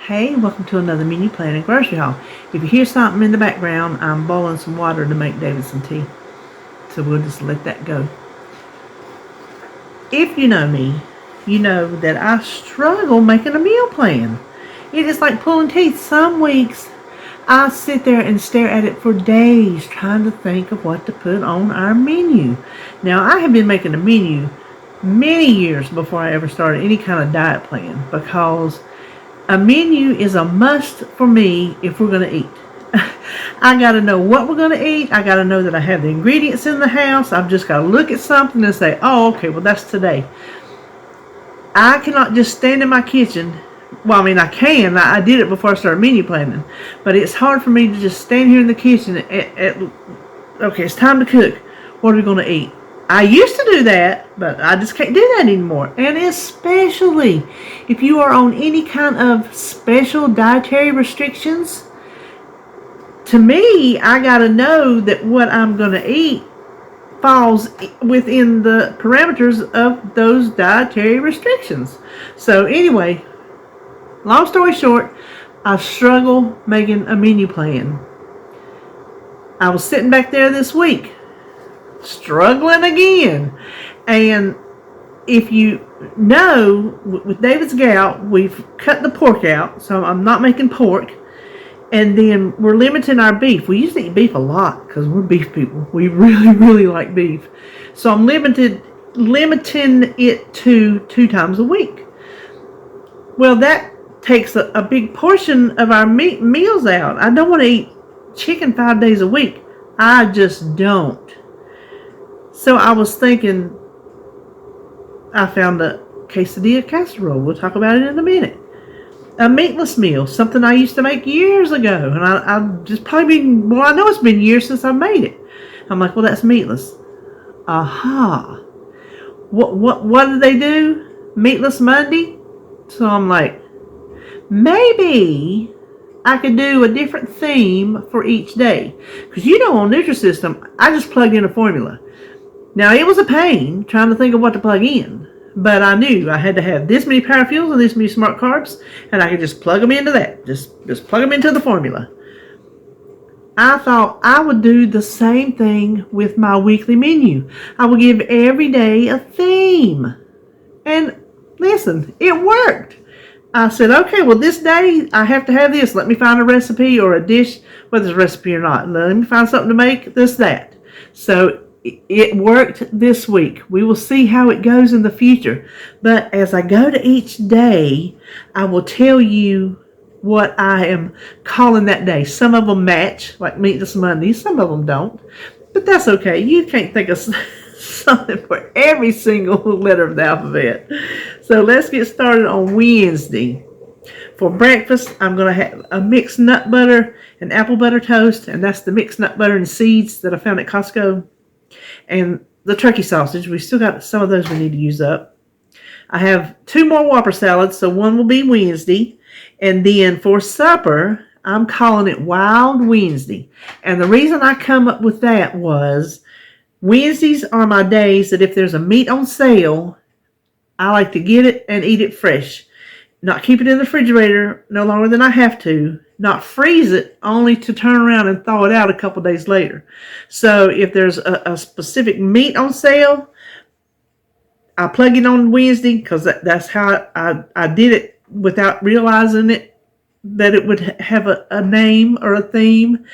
Hey, welcome to another menu planning grocery haul. If you hear something in the background, I'm boiling some water to make David some tea. So we'll just let that go. If you know me, you know that I struggle making a meal plan. It is like pulling teeth. Some weeks I sit there and stare at it for days trying to think of what to put on our menu. Now, I have been making a menu many years before I ever started any kind of diet plan, because a menu is a must for me if we're going to eat. I got to know what we're going to eat. I got to know that I have the ingredients in the house. I've just got to look at something and say, oh, okay, well, that's today. I cannot just stand in my kitchen. Well, I mean, I can. I did it before I started menu planning. But it's hard for me to just stand here in the kitchen okay, it's time to cook. What are we going to eat? I used to do that, but I just can't do that anymore. And especially if you are on any kind of special dietary restrictions, to me, I got to know that what I'm going to eat falls within the parameters of those dietary restrictions. So anyway, long story short, I struggle making a menu plan. I was sitting back there this week, struggling again. And if you know, with David's gout, we've cut the pork out, so I'm not making pork. And then we're limiting our beef. We used to eat beef a lot because we're beef people. We really, really like beef. So I'm limiting it to 2 times a week. Well, that takes a big portion of our meals out. I don't want to eat chicken 5 days a week. I just don't. So I was thinking, I found a quesadilla casserole. We'll talk about it in a minute. A meatless meal, something I used to make years ago. And I've just probably been, well, I know it's been years since I made it. I'm like, well, that's meatless. Aha. What did they do? Meatless Monday? So I'm like, maybe I could do a different theme for each day. Because on Nutrisystem, I just plugged in a formula. Now, it was a pain trying to think of what to plug in, but I knew I had to have this many power fuels and this many smart carbs, and I could just plug them into that. Just plug them into the formula. I thought I would do the same thing with my weekly menu. I would give every day a theme. And listen, it worked. I said, okay, well, this day I have to have this. Let me find a recipe or a dish, whether it's a recipe or not. Let me find something to make that. So it worked this week. We will see how it goes in the future. But as I go to each day, I will tell you what I am calling that day. Some of them match, like Meatless Monday. Some of them don't. But that's okay. You can't think of something for every single letter of the alphabet. So let's get started on Wednesday. For breakfast, I'm going to have a mixed nut butter and apple butter toast. And that's the mixed nut butter and seeds that I found at Costco. And the turkey sausage. We still got some of those we need to use up. I have 2 more Whopper salads, so one will be Wednesday. And then for supper, I'm calling it Wild Wednesday. And the reason I come up with that was Wednesdays are my days that if there's a meat on sale, I like to get it and eat it fresh. Not keep it in the refrigerator no longer than I have to. Not freeze it, only to turn around and thaw it out a couple days later. So if there's a specific meat on sale, I plug it on Wednesday because that's how I did it without realizing it, that it would have a name or a theme.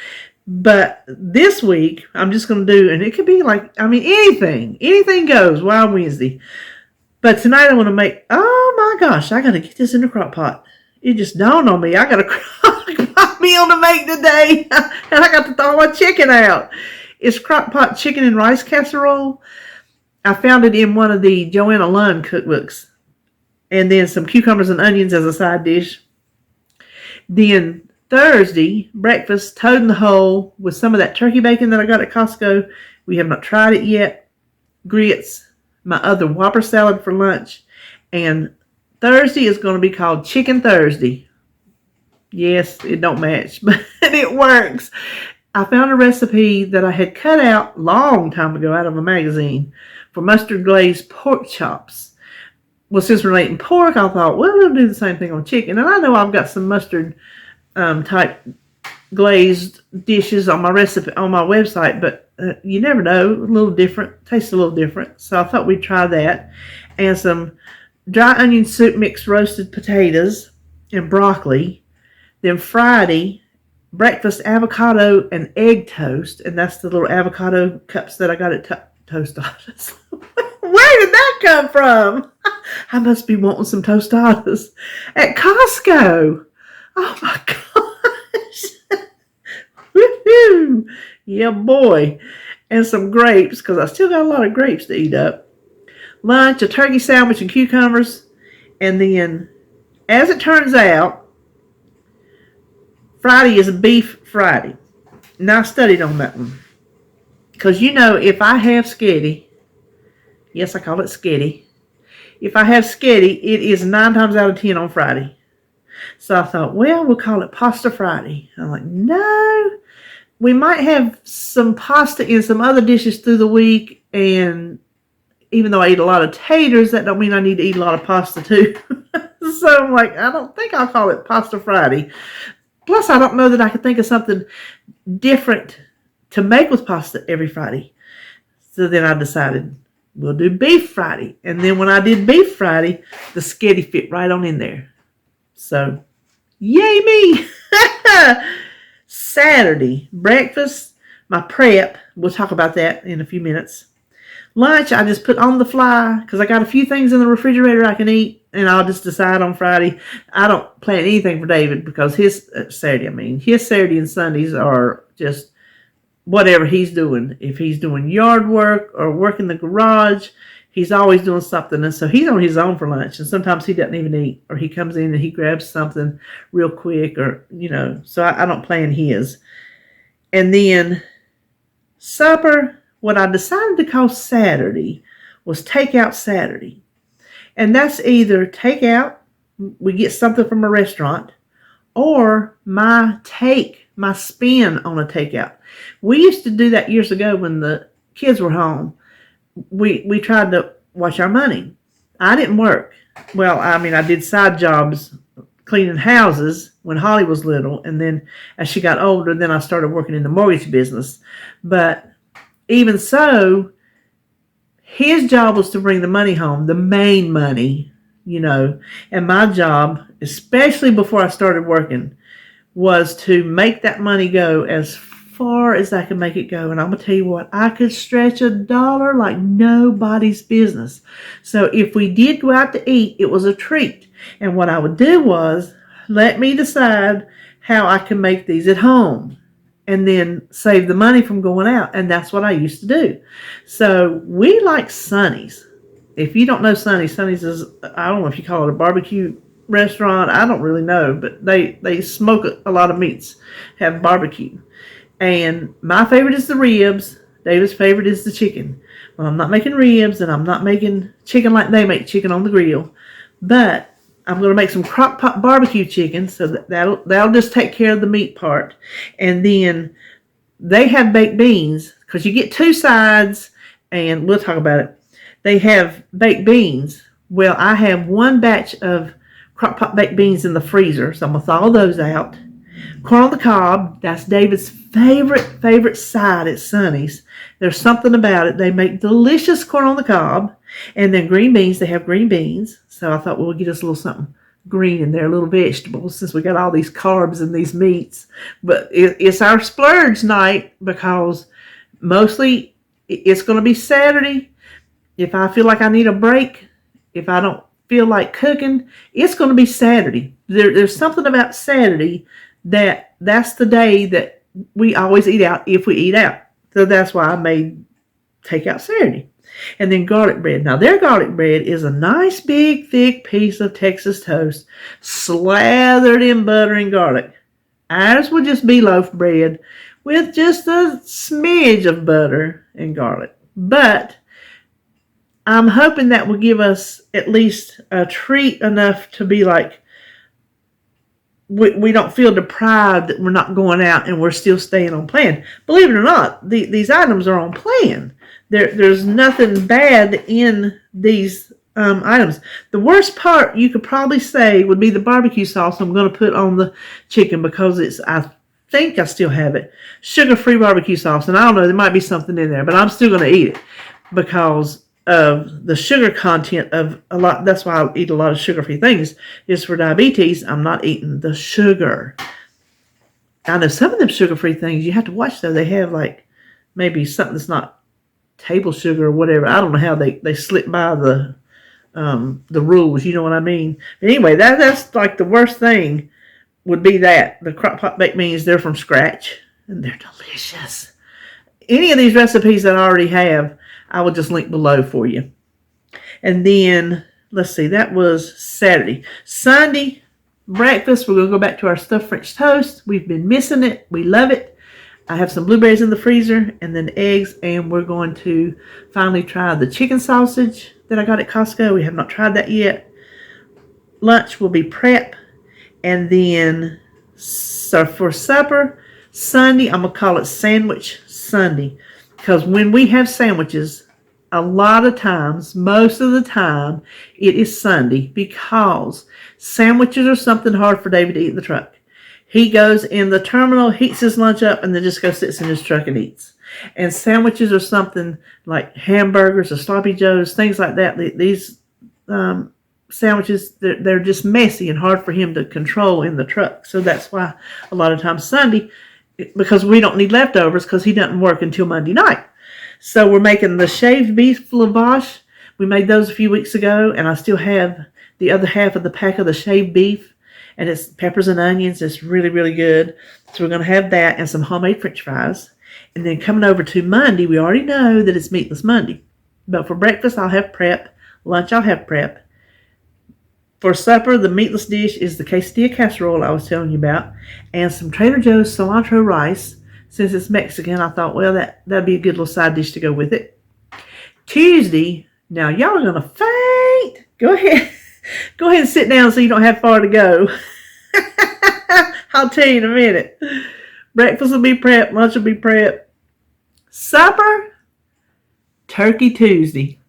But this week, I'm just going to do, and it could be like, anything goes, Wild Wednesday. But tonight I want to make, oh my gosh, I got to get this in the crock pot. It just dawned on me, I got a crock meal to make today. And I got to thaw my chicken out. It's Crockpot chicken and rice casserole. I found it in one of the Joanna Lunn cookbooks. And then some cucumbers and onions as a side dish. Then Thursday, breakfast, toad in the hole with some of that turkey bacon that I got at Costco. We have not tried it yet. Grits, my other Whopper salad for lunch. And Thursday is going to be called Chicken Thursday. Yes, it don't match, but it works. I found a recipe that I had cut out a long time ago out of a magazine for mustard glazed pork chops. well, since we're eating pork, I thought, well, we'll do the same thing on chicken. And I know I've got some mustard type glazed dishes on my recipe on my website, but you never know, a little different, tastes a little different. So I thought we'd try that, and some dry onion soup mixed roasted potatoes and broccoli. Then Friday, breakfast avocado and egg toast, and that's the little avocado cups that I got at Tostadas. Where did that come from? I must be wanting some tostadas at Costco. Oh my gosh. Woohoo. Yeah, boy. And some grapes, because I still got a lot of grapes to eat up. Lunch, a turkey sandwich and cucumbers. And then, as it turns out, Friday is a beef Friday. Now I studied on that one. Because if I have sketty, yes, I call it sketty. If I have sketty, it is 9 times out of 10 on Friday. So I thought, well, we'll call it Pasta Friday. I'm like, no. We might have some pasta in some other dishes through the week. And even though I eat a lot of taters, that don't mean I need to eat a lot of pasta too. So I'm like, I don't think I'll call it Pasta Friday. Plus, I don't know that I could think of something different to make with pasta every Friday. So then I decided we'll do Beef Friday. And then when I did Beef Friday, the sketty fit right on in there. So, yay me! Saturday, breakfast, my prep. We'll talk about that in a few minutes. Lunch, I just put on the fly because I got a few things in the refrigerator I can eat, and I'll just decide on Friday. I don't plan anything for David because his Saturday and Sundays are just whatever he's doing. If he's doing yard work or work in the garage, he's always doing something. And so he's on his own for lunch. And sometimes he doesn't even eat, or he comes in and he grabs something real quick, or, so I don't plan his. And then supper, what I decided to call Saturday was Takeout Saturday. And that's either takeout, we get something from a restaurant, or my spin on a takeout. We used to do that years ago when the kids were home. We tried to watch our money. I didn't work. Well, I did side jobs cleaning houses when Holly was little, and then as she got older, then I started working in the mortgage business. But even so, his job was to bring the money home, the main money, and my job, especially before I started working, was to make that money go as far as I could make it go. And I'm going to tell you what, I could stretch $1 like nobody's business. So if we did go out to eat, it was a treat. And what I would do was, let me decide how I can make these at home and then save the money from going out. And that's what I used to do. So we like Sonny's. If you don't know Sonny's is, I don't know if you call it a barbecue restaurant. I don't really know, but they smoke a lot of meats, have barbecue. And my favorite is the ribs. David's favorite is the chicken. Well, I'm not making ribs, and I'm not making chicken like they make chicken on the grill. But I'm going to make some Crockpot barbecue chicken, so that'll just take care of the meat part. And then they have baked beans, because you get 2 sides, and we'll talk about it. They have baked beans. Well, I have 1 batch of Crockpot baked beans in the freezer, so I'm going to thaw those out. Corn on the cob, that's David's favorite side at Sonny's. There's something about it. They make delicious corn on the cob. And then green beans, they have green beans. So I thought, well, we'll get us a little something green in there, a little vegetables, since we got all these carbs and these meats. But it's our splurge night, because mostly it's going to be Saturday. If I feel like I need a break, if I don't feel like cooking, it's going to be Saturday. There's something about Saturday that's the day that we always eat out if we eat out. So that's why I made Takeout Saturday. And then garlic bread. Now, their garlic bread is a nice big thick piece of Texas toast slathered in butter and garlic. Ours would just be loaf bread with just a smidge of butter and garlic. But I'm hoping that will give us at least a treat enough to be like, we don't feel deprived that we're not going out and we're still staying on plan. Believe it or not, these items are on plan. There's nothing bad in these items. The worst part you could probably say would be the barbecue sauce I'm going to put on the chicken because I think I still have it. Sugar-free barbecue sauce. And I don't know, there might be something in there, but I'm still going to eat it because of the sugar content of a lot. That's why I eat a lot of sugar-free things. Is for diabetes, I'm not eating the sugar. I know some of them sugar-free things you have to watch though. They have like maybe something that's not table sugar or whatever. I don't know how they slip by the rules. You know what I mean? But anyway, that's like the worst thing would be that the Crockpot baked beans. They're from scratch and they're delicious. Any of these recipes that I already have, I will just link below for you. And then let's see, that was Saturday. Sunday breakfast, we're going to go back to our stuffed French toast. We've been missing it. We love it. I have some blueberries in the freezer and then eggs, and we're going to finally try the chicken sausage that I got at Costco. We have not tried that yet. Lunch will be prep, and then so for supper, Sunday, I'm going to call it Sandwich Sunday, because when we have sandwiches, a lot of times, most of the time, it is Sunday because sandwiches are something hard for David to eat in the truck. He goes in the terminal, heats his lunch up, and then just goes sits in his truck and eats. And sandwiches are something like hamburgers or sloppy joes, things like that. These sandwiches, they're just messy and hard for him to control in the truck. So that's why a lot of times Sunday, because we don't need leftovers because he doesn't work until Monday night. So we're making the shaved beef lavash. We made those a few weeks ago, and I still have the other half of the pack of the shaved beef, and it's peppers and onions. It's really, really good. So we're going to have that and some homemade French fries. And then coming over to Monday, we already know that it's Meatless Monday. But for breakfast, I'll have prep. Lunch, I'll have prep. For supper, the meatless dish is the quesadilla casserole I was telling you about, and some Trader Joe's cilantro rice. Since it's Mexican, I thought, well, that'd be a good little side dish to go with it. Tuesday, now y'all are going to faint. Go ahead. Go ahead and sit down so you don't have far to go. I'll tell you in a minute. Breakfast will be prep. Lunch will be prep. Supper, Turkey Tuesday.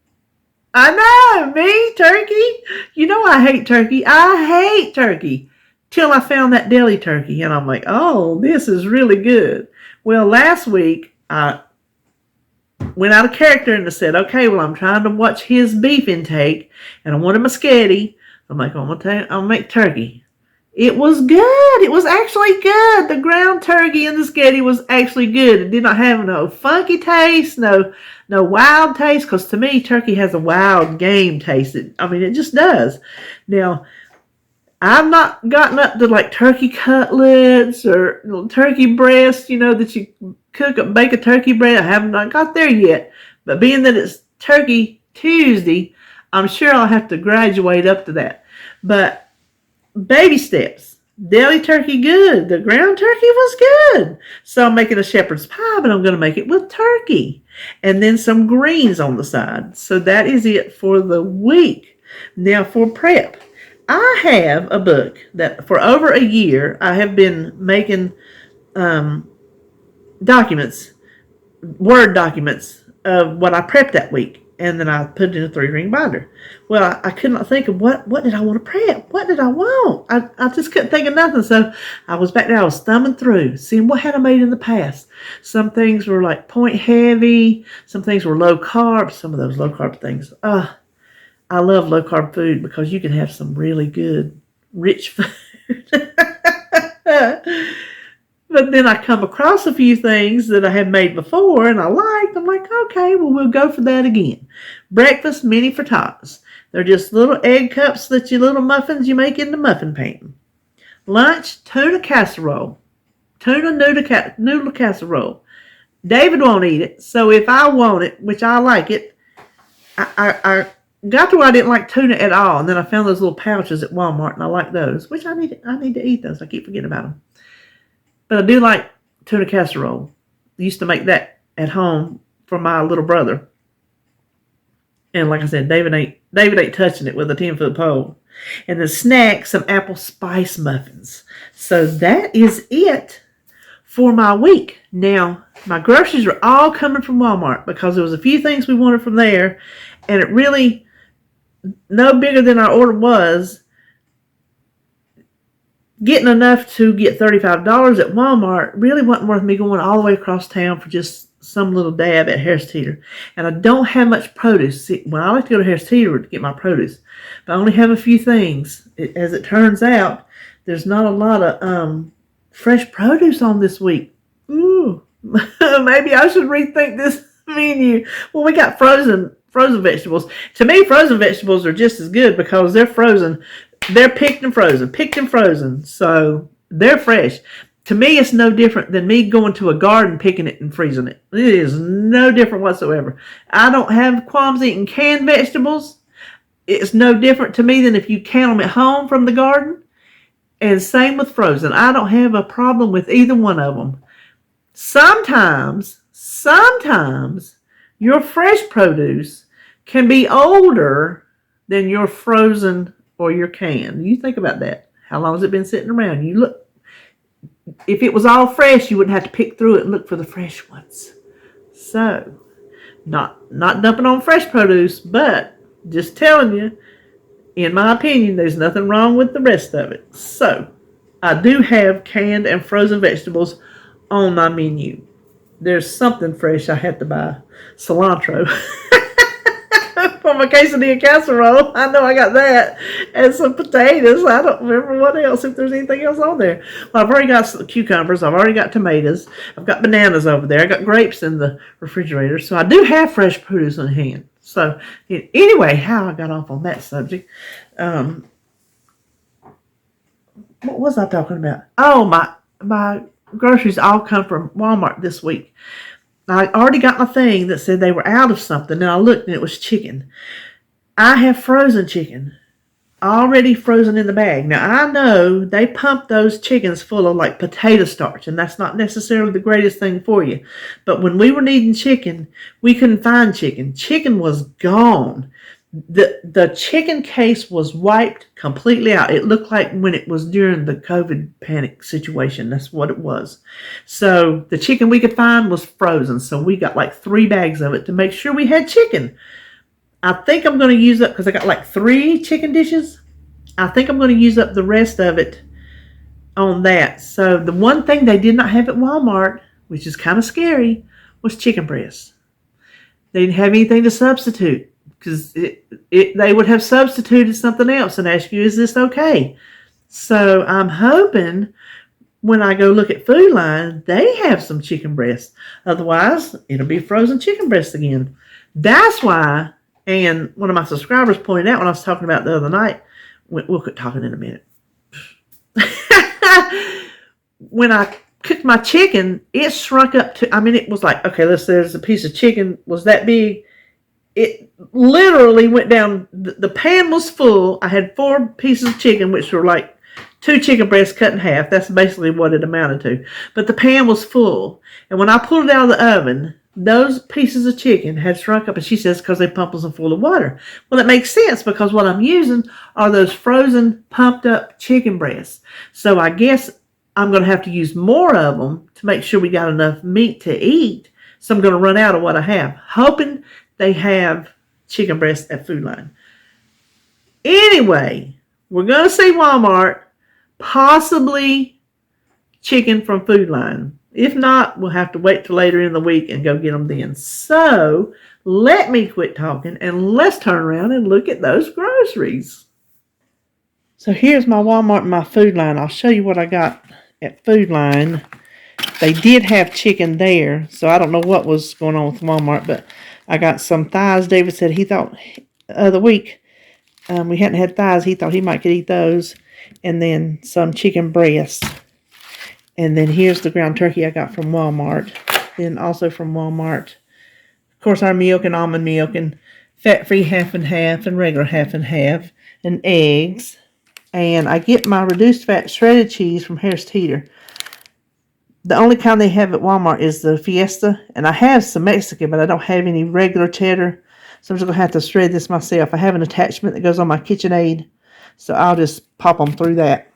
I know, me, turkey. You know I hate turkey. I hate turkey. Till I found that deli turkey, and I'm like, oh, this is really good. Well, last week, I went out of character and I said, okay, well, I'm trying to watch his beef intake, and I wanted my sketty. I'm like, I'm going to make turkey. It was good. It was actually good. The ground turkey and the sketty was actually good. It did not have no funky taste, no wild taste, because to me, turkey has a wild game taste. It just does. Now, I've not gotten up to like turkey cutlets or turkey breasts, that you bake a turkey breast. I have not got there yet. But being that it's Turkey Tuesday, I'm sure I'll have to graduate up to that. But baby steps. Deli turkey good. The ground turkey was good. So I'm making a shepherd's pie, but I'm going to make it with turkey. And then some greens on the side. So that is it for the week. Now for prep. I have a book that for over a year I have been making documents, Word documents of what I prepped that week. And then I put it in a 3-ring binder. Well, I could not think of what did I want to prep? What did I want? I just couldn't think of nothing. So I was back there. I was thumbing through, seeing what had I made in the past. Some things were like point heavy. Some things were low carb. Some of those low carb things. I love low carb food because you can have some really good, rich food. But then I come across a few things that I had made before and I liked. I'm like, okay, well, we'll go for that again. Breakfast mini frittatas. They're just little egg cups little muffins you make in the muffin pan. Lunch, tuna casserole. Tuna noodle casserole. David won't eat it, so if I want it, which I like it, I got to where I didn't like tuna at all, and then I found those little pouches at Walmart, and I like those, which I need to eat those. I keep forgetting about them. But I do like tuna casserole. I used to make that at home for my little brother. And like I said, David ain't touching it with a 10-foot pole. And the snack, some apple spice muffins. So that is it for my week. Now, my groceries are all coming from Walmart because there was a few things we wanted from there. And it really, no bigger than our order was, getting enough to get $35 at Walmart really wasn't worth me going all the way across town for just some little dab at Harris Teeter. And I don't have much produce. See, well, I like to go to Harris Teeter to get my produce, but I only have a few things. As it turns out, there's not a lot of fresh produce on this week. Ooh, maybe I should rethink this menu. Well, we got frozen vegetables. To me, frozen vegetables are just as good because they're frozen. They're picked and frozen. So they're fresh. To me, it's no different than me going to a garden, picking it and freezing it. It is no different whatsoever. I don't have qualms eating canned vegetables. It's no different to me than if you can them at home from the garden. And same with frozen. I don't have a problem with either one of them. Sometimes your fresh produce can be older than your frozen or your canned. You think about that. How long has it been sitting around? You look. If it was all fresh, you wouldn't have to pick through it and look for the fresh ones. So, not dumping on fresh produce, but just telling you, in my opinion, there's nothing wrong with the rest of it. So, I do have canned and frozen vegetables on my menu. There's something fresh I had to buy. Cilantro. For my quesadilla casserole. I know I got that. And some potatoes. I don't remember what else, if there's anything else on there. Well, I've already got some cucumbers. I've already got tomatoes. I've got bananas over there. I got grapes in the refrigerator. So I do have fresh produce on hand. So anyway, how I got off on that subject. What was I talking about? Oh, my groceries all come from Walmart this week. I already got my thing that said they were out of something, and I looked and it was chicken. I have frozen chicken, already frozen in the bag. Now, I know they pump those chickens full of like potato starch, and that's not necessarily the greatest thing for you. But when we were needing chicken, we couldn't find chicken. Chicken was gone. The chicken case was wiped completely out. It looked like when it was during the COVID panic situation. That's what it was. So the chicken we could find was frozen. So we got like 3 bags of it to make sure we had chicken. I think I'm going to use up, because I got like 3 chicken dishes. I think I'm going to use up the rest of it on that. So the one thing they did not have at Walmart, which is kind of scary, was chicken breasts. They didn't have anything to substitute. Because they would have substituted something else and asked you, is this okay? So I'm hoping when I go look at Food Line, they have some chicken breasts. Otherwise, it'll be frozen chicken breasts again. That's why, and one of my subscribers pointed out when I was talking about the other night, we'll quit talking in a minute. When I cooked my chicken, it shrunk up to, it was like, okay, there's a piece of chicken was that big. It literally went down. The pan was full. I had 4 pieces of chicken, which were like 2 chicken breasts cut in half. That's basically what it amounted to. But the pan was full. And when I pulled it out of the oven, those pieces of chicken had shrunk up. And she says, because they pump them full of water. Well, that makes sense, because what I'm using are those frozen, pumped up chicken breasts. So I guess I'm going to have to use more of them to make sure we got enough meat to eat. So I'm going to run out of what I have. Hoping they have chicken breasts at Food Line. Anyway, we're going to see Walmart, possibly chicken from Food Line. If not, we'll have to wait till later in the week and go get them then. So let me quit talking and let's turn around and look at those groceries. So here's my Walmart and my Food Line. I'll show you what I got at Food Line. They did have chicken there, so I don't know what was going on with Walmart, but I got some thighs. David said he thought the other week we hadn't had thighs. He thought he might could eat those. And then some chicken breasts. And then here's the ground turkey I got from Walmart. Then also from Walmart, of course, our milk and almond milk and fat-free half and half and regular half and half and eggs. And I get my reduced fat shredded cheese from Harris Teeter. The only kind they have at Walmart is the Fiesta. And I have some Mexican, but I don't have any regular cheddar. So I'm just going to have to shred this myself. I have an attachment that goes on my KitchenAid. So I'll just pop them through that.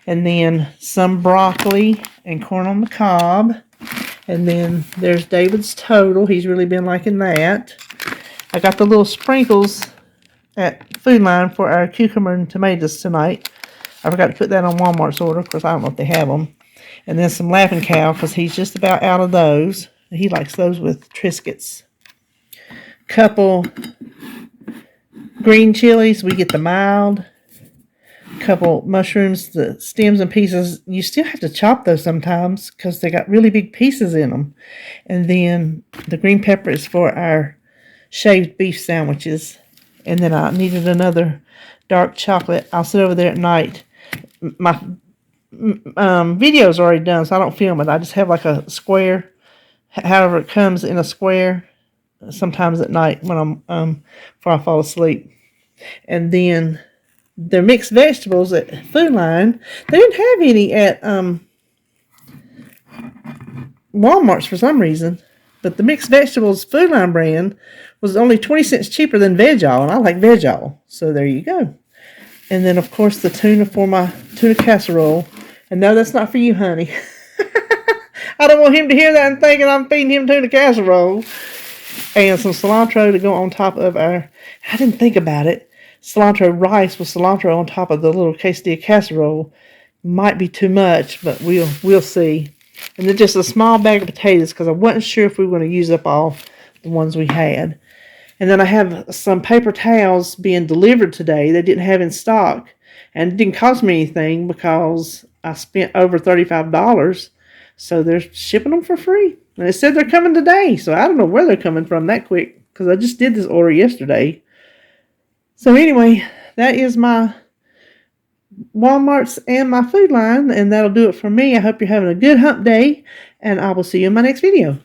And then some broccoli and corn on the cob. And then there's David's Total. He's really been liking that. I got the little sprinkles at Food Line for our cucumber and tomatoes tonight. I forgot to put that on Walmart's order. Of course, I don't know if they have them. And then some Laughing Cow, because he's just about out of those. He likes those with Triscuits. Couple green chilies. We get the mild. Couple mushrooms, the stems and pieces. You still have to chop those sometimes because they got really big pieces in them. And then the green pepper is for our shaved beef sandwiches. And then I needed another dark chocolate. I'll sit over there at night. My video's already done, so I don't film it. I just have like a square, however it comes in a square, sometimes at night when I'm before I fall asleep. And then their mixed vegetables at Food Line, they didn't have any at Walmart's for some reason. But the mixed vegetables Food Line brand was only 20 cents cheaper than Veg All, and I like Veg All. So there you go. And then, of course, the tuna for my tuna casserole. And no, that's not for you, honey. I don't want him to hear that and thinking I'm feeding him tuna casserole. And some cilantro to go on top of our, I didn't think about it, cilantro rice with cilantro on top of the little quesadilla casserole. Might be too much, but we'll see. And then just a small bag of potatoes because I wasn't sure if we were going to use up all the ones we had. And then I have some paper towels being delivered today they didn't have in stock. And it didn't cost me anything because I spent over $35. So they're shipping them for free. And it said they're coming today. So I don't know where they're coming from that quick because I just did this order yesterday. So anyway, that is my Walmart's and my Food Line. And that'll do it for me. I hope you're having a good hump day. And I will see you in my next video.